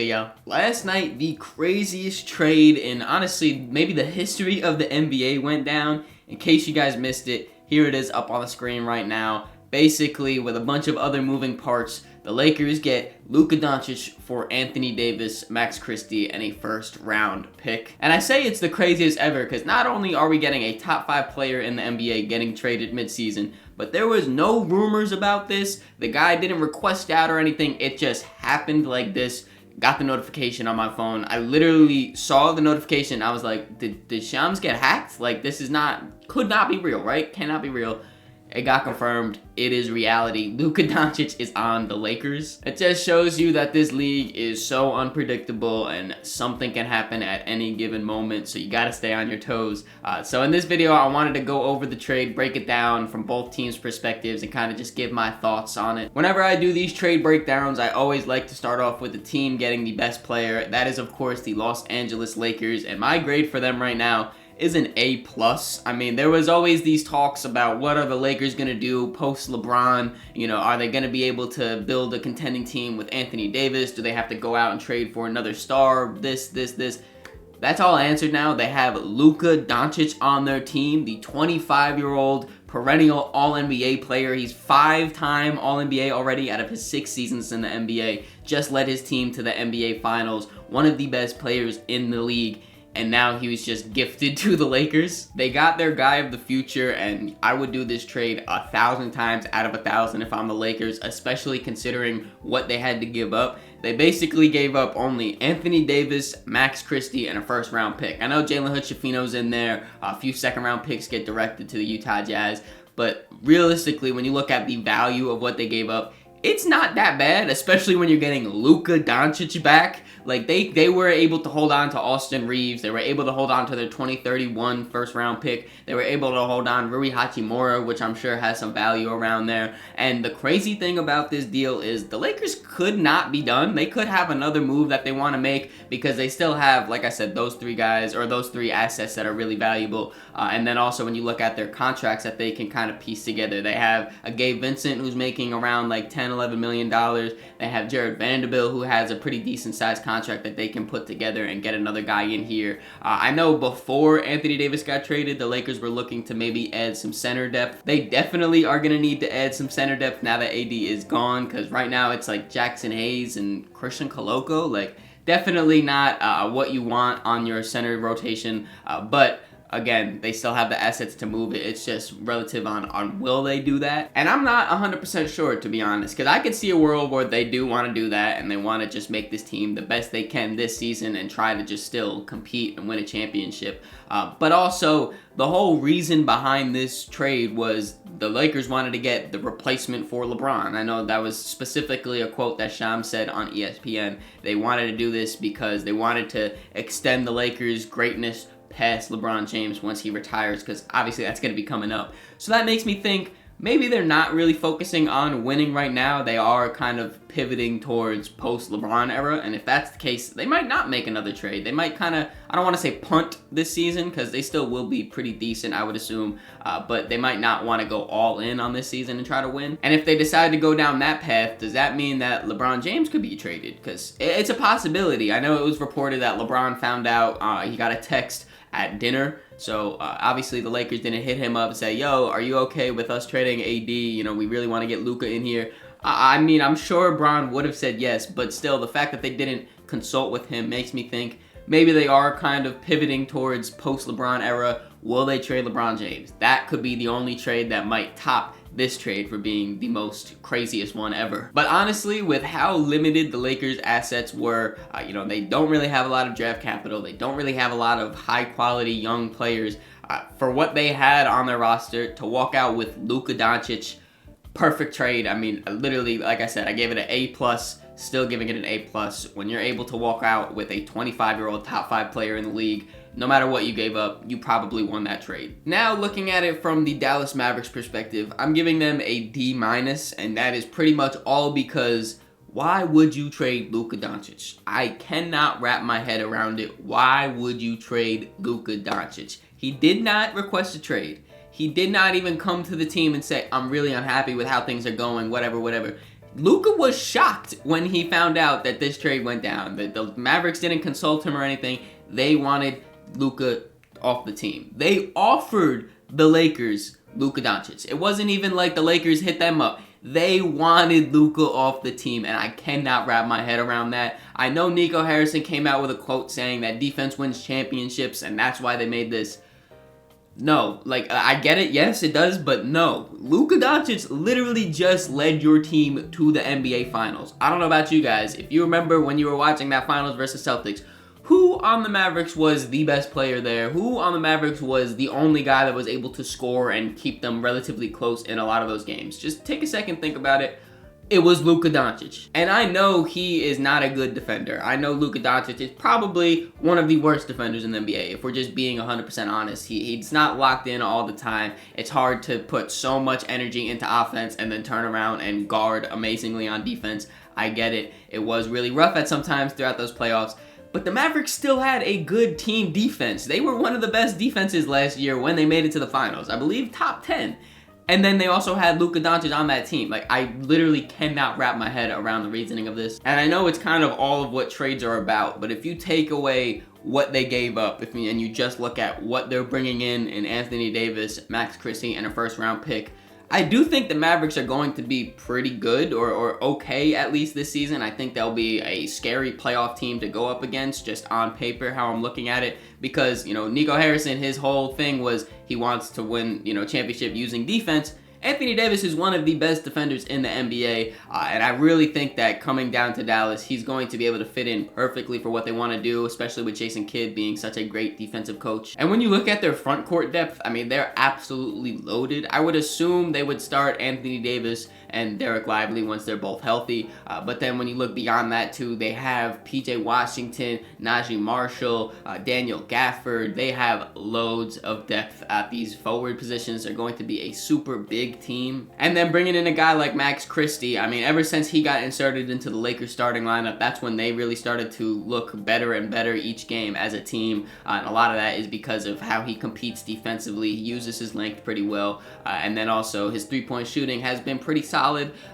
good, yo? Last night, the craziest trade in, honestly, maybe the history of the NBA went down. In case you guys missed it, here it is up on the screen right now. Basically, with a bunch of other moving parts, the Lakers get Luka Doncic for Anthony Davis, Max Christie, and a first-round pick. And I say it's the craziest ever because not only are we getting a top 5 player in the NBA getting traded midseason, but there was no rumors about this. The guy didn't request out or anything. It just happened like this. Got the notification on my phone. I literally saw the notification. I was like, did Shams get hacked? Like, this is could not be real, right? Cannot be real. It got confirmed. It is reality. Luka Doncic is on the Lakers. It just shows you that this league is so unpredictable and something can happen at any given moment, so you gotta stay on your toes. So in this video, I wanted to go over the trade, break it down from both teams' perspectives, and kind of just give my thoughts on it. Whenever I do these trade breakdowns, I always like to start off with the team getting the best player. That is, of course, the Los Angeles Lakers, and my grade for them right now is an A+. I mean, there was always these talks about what are the Lakers going to do post LeBron. You know, are they going to be able to build a contending team with Anthony Davis? Do they have to go out and trade for another star? This. That's all answered now. They have Luka Doncic on their team, the 25-year-old perennial All-NBA player. He's 5-time All-NBA already out of his 6 seasons in the NBA. Just led his team to the NBA Finals. One of the best players in the league. And now he was just gifted to the Lakers. They got their guy of the future, and I would do this trade 1,000 times out of 1,000 if I'm the Lakers, especially considering what they had to give up. They basically gave up only Anthony Davis, Max Christie, and a first-round pick. I know Jalen Hood-Schifino's in there. A few second-round picks get directed to the Utah Jazz. But realistically, when you look at the value of what they gave up, it's not that bad, especially when you're getting Luka Doncic back. Like, they were able to hold on to Austin Reeves. They were able to hold on to their 2031 first-round pick. They were able to hold on Rui Hachimura, which I'm sure has some value around there. And the crazy thing about this deal is the Lakers could not be done. They could have another move that they want to make because they still have, like I said, those 3 guys or those 3 assets that are really valuable. And then also when you look at their contracts that they can kind of piece together, they have a Gabe Vincent who's making around like $10-11 million. They have Jared Vanderbilt who has a pretty decent sized contract that they can put together and get another guy in here. I know before Anthony Davis got traded, the Lakers were looking to maybe add some center depth. They definitely are going to need to add some center depth now that AD is gone, because right now it's like Jackson Hayes and Christian Koloko. Like, definitely not what you want on your center rotation, but again, they still have the assets to move it. It's just relative on will they do that. And I'm not 100% sure, to be honest, because I could see a world where they do want to do that and they want to just make this team the best they can this season and try to just still compete and win a championship. But also, the whole reason behind this trade was the Lakers wanted to get the replacement for LeBron. I know that was specifically a quote that Shams said on ESPN. They wanted to do this because they wanted to extend the Lakers' greatness past LeBron James once he retires, because obviously that's going to be coming up. So that makes me think maybe they're not really focusing on winning right now. They are kind of pivoting towards post-LeBron era, and if that's the case, they might not make another trade. They might kind of, I don't want to say punt this season, because they still will be pretty decent, I would assume, but they might not want to go all in on this season and try to win. And if they decide to go down that path, does that mean that LeBron James could be traded? Because it's a possibility. I know it was reported that LeBron found out, he got a text at dinner. So obviously the Lakers didn't hit him up and say, yo, are you okay with us trading AD? You know, we really want to get Luka in here. I mean, I'm sure Bron would have said yes, but still the fact that they didn't consult with him makes me think maybe they are kind of pivoting towards post-LeBron era. Will they trade LeBron James? That could be the only trade that might top this trade for being the most craziest one ever. But honestly, with how limited the Lakers assets were, you know, they don't really have a lot of draft capital. They don't really have a lot of high quality young players. For what they had on their roster, to walk out with Luka Doncic, perfect trade. I mean, literally, like I said, I gave it an A+, still giving it an A+. When you're able to walk out with a 25-year-old top 5 player in the league, no matter what you gave up, you probably won that trade. Now, looking at it from the Dallas Mavericks perspective, I'm giving them a D-, and that is pretty much all because why would you trade Luka Doncic? I cannot wrap my head around it. Why would you trade Luka Doncic? He did not request a trade. He did not even come to the team and say, I'm really unhappy with how things are going, whatever. Luka was shocked when he found out that this trade went down. The Mavericks didn't consult him or anything. They wanted Luka off the team. They offered the Lakers Luka Doncic. It wasn't even like the Lakers hit them up. They wanted Luka off the team, and I cannot wrap my head around that. I know Nico Harrison came out with a quote saying that defense wins championships, and that's why they made this. No, like, I get it, yes, it does, but no. Luka Doncic literally just led your team to the NBA Finals. I don't know about you guys. If you remember when you were watching that Finals versus Celtics, who on the Mavericks was the best player there? Who on the Mavericks was the only guy that was able to score and keep them relatively close in a lot of those games? Just take a second, think about it. It was Luka Doncic. And I know he is not a good defender. I know Luka Doncic is probably one of the worst defenders in the NBA. If we're just being 100% honest, he's not locked in all the time. It's hard to put so much energy into offense and then turn around and guard amazingly on defense. I get it. It was really rough at some times throughout those playoffs. But the Mavericks still had a good team defense. They were one of the best defenses last year when they made it to the finals. I believe top 10. And then they also had Luka Doncic on that team. Like, I literally cannot wrap my head around the reasoning of this. And I know it's kind of all of what trades are about, but if you take away what they gave up, and you just look at what they're bringing in Anthony Davis, Max Christie, and a first-round pick, I do think the Mavericks are going to be pretty good, or okay at least this season. I think they'll be a scary playoff team to go up against, just on paper, how I'm looking at it. Because, Nico Harrison, his whole thing was he wants to win, championship using defense. Anthony Davis is one of the best defenders in the NBA, and I really think that coming down to Dallas, he's going to be able to fit in perfectly for what they want to do, especially with Jason Kidd being such a great defensive coach. And when you look at their front court depth, I mean, they're absolutely loaded. I would assume they would start Anthony Davis and Derek Lively once they're both healthy, but then when you look beyond that too, they have PJ Washington, Najee Marshall, Daniel Gafford. They have loads of depth at these forward positions. They're going to be a super big team. And then bringing in a guy like Max Christie, I mean, ever since he got inserted into the Lakers starting lineup, that's when they really started to look better and better each game as a team, and a lot of that is because of how he competes defensively. He uses his length pretty well, and then also his three-point shooting has been pretty solid.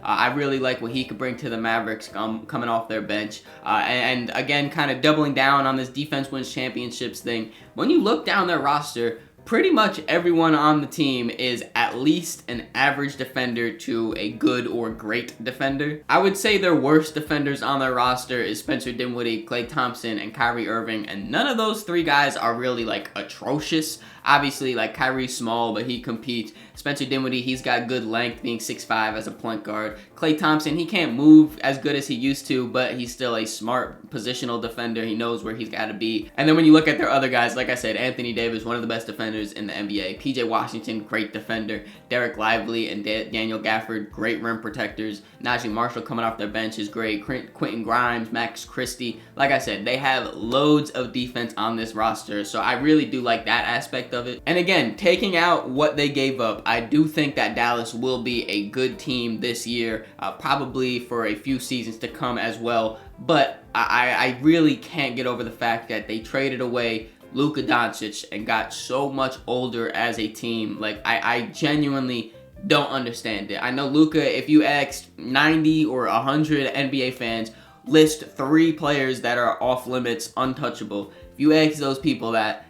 I really like what he could bring to the Mavericks coming off their bench, and again, kind of doubling down on this defense wins championships thing. When you look down their roster, pretty much everyone on the team is at least an average defender to a good or great defender. I would say their worst defenders on their roster is Spencer Dinwiddie, Klay Thompson, and Kyrie Irving, and none of those three guys are really like atrocious. Obviously, like, Kyrie's small, but he competes. Spencer Dinwiddie, he's got good length, being 6'5" as a point guard. Klay Thompson, he can't move as good as he used to, but he's still a smart positional defender. He knows where he's got to be. And then when you look at their other guys, like I said, Anthony Davis, one of the best defenders in the NBA. PJ Washington, great defender. Derek Lively and Daniel Gafford, great rim protectors. Najee Marshall coming off their bench is great. Quentin Grimes, Max Christie. Like I said, they have loads of defense on this roster, so I really do like that aspect of it. And again, taking out what they gave up, I do think that Dallas will be a good team this year, probably for a few seasons to come as well. But I really can't get over the fact that they traded away Luka Doncic and got so much older as a team. Like, I genuinely don't understand it. I know Luka, if you asked 90 or 100 NBA fans, list 3 players that are off limits, untouchable. If you ask those people that,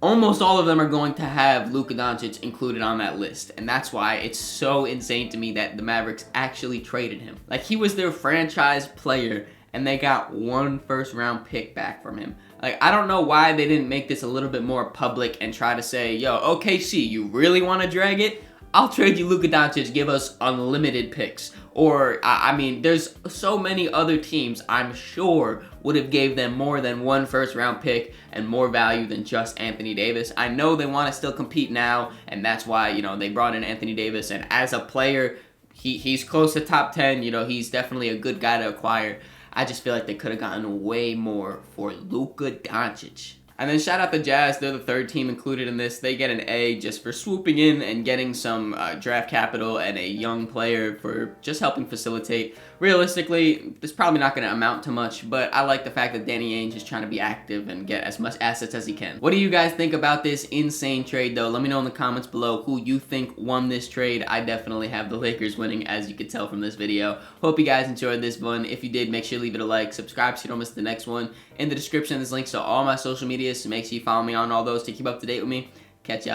almost all of them are going to have Luka Doncic included on that list. And that's why it's so insane to me that the Mavericks actually traded him. Like, he was their franchise player, and they got 1 first-round pick back from him. Like, I don't know why they didn't make this a little bit more public and try to say, yo, OKC, you really want to drag it? I'll trade you Luka Doncic, give us unlimited picks. Or, I mean, there's so many other teams I'm sure would have gave them more than 1 first-round pick and more value than just Anthony Davis. I know they want to still compete now, and that's why, they brought in Anthony Davis. And as a player, he's close to top 10. He's definitely a good guy to acquire. I just feel like they could have gotten way more for Luka Doncic. And then shout out the Jazz. They're the 3rd team included in this. They get an A just for swooping in and getting some draft capital and a young player for just helping facilitate. realistically, it's probably not going to amount to much, but I like the fact that Danny Ainge is trying to be active and get as much assets as he can. What do you guys think about this insane trade, though? Let me know in the comments below who you think won this trade. I definitely have the Lakers winning, as you could tell from this video. Hope you guys enjoyed this one. If you did, make sure you leave it a like, subscribe so you don't miss the next one. In the description, there's links to all my social medias, so make sure you follow me on all those to keep up to date with me. Catch y'all.